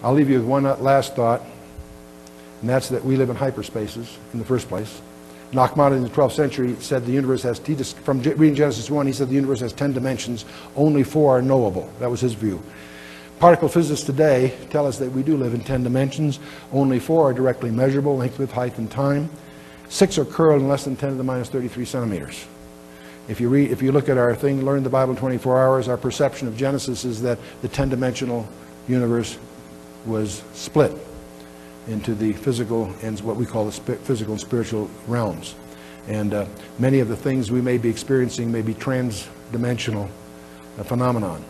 I'll leave you with one last thought, and that's that we live in hyperspaces in the first place. Nachmanides in the 12th century said the universe has, from reading Genesis 1, he said the universe has 10 dimensions, only 4 are knowable. That was his view. Particle physicists today tell us that we do live in 10 dimensions, only 4 are directly measurable, length, width, height, and time. 6 are curled in less than 10 to the minus 33 centimeters. If you look at our thing, Learn the Bible in 24 Hours, our perception of Genesis is that the 10-dimensional universe was split into the physical and what we call the physical and spiritual realms. And many of the things we may be experiencing may be trans-dimensional phenomenon.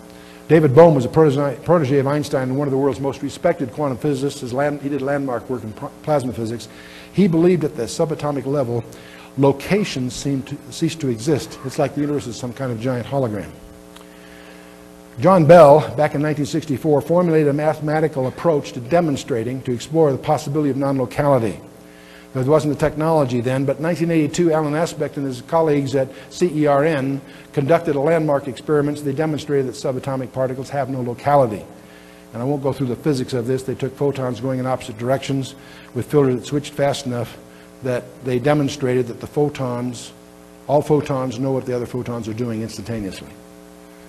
David Bohm was a protege of Einstein and one of the world's most respected quantum physicists. He did landmark work in plasma physics. He believed at the subatomic level, locations cease to exist. It's like the universe is some kind of giant hologram. John Bell, back in 1964, formulated a mathematical approach to demonstrating, to explore the possibility of non-locality. There wasn't the technology then, but in 1982, Alan Aspect and his colleagues at CERN conducted a landmark experiment. They demonstrated that subatomic particles have no locality. And I won't go through the physics of this. They took photons going in opposite directions with filters that switched fast enough that they demonstrated that the photons, all photons know what the other photons are doing instantaneously.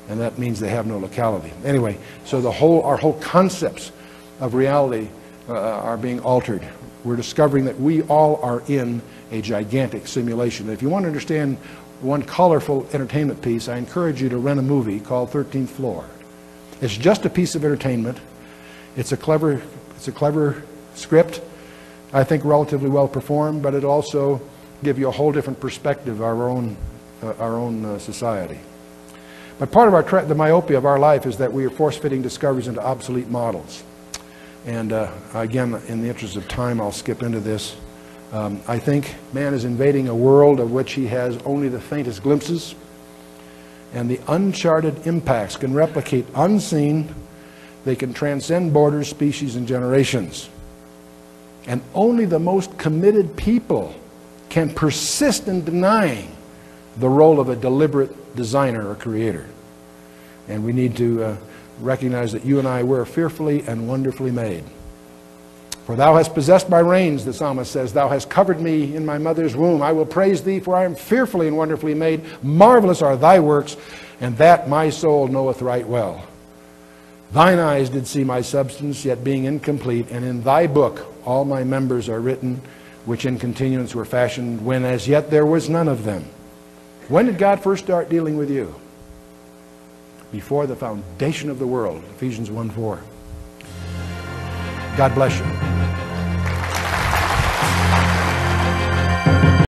And that means they have no locality. Anyway, so our whole concepts of reality are being altered. We're discovering that we all are in a gigantic simulation. If you want to understand one colorful entertainment piece, I encourage you to rent a movie called 13th Floor. It's just a piece of entertainment. It's a clever script, I think relatively well performed, but it also gives you a whole different perspective of our own society. But part of the myopia of our life is that we are force-fitting discoveries into obsolete models. And again, in the interest of time, I'll skip into this. I think man is invading a world of which he has only the faintest glimpses, and the uncharted impacts can replicate unseen. They can transcend borders, species, and generations. And only the most committed people can persist in denying the role of a deliberate designer or creator. And we need to recognize that you and I were fearfully and wonderfully made. For thou hast possessed my reins, the psalmist says, thou hast covered me in my mother's womb. I will praise thee, for I am fearfully and wonderfully made. Marvelous are thy works, and that my soul knoweth right well. Thine eyes did see my substance, yet being incomplete, and in thy book all my members are written, which in continuance were fashioned, when as yet there was none of them. When did God first start dealing with you? Before the foundation of the world, Ephesians 1:4. God bless you.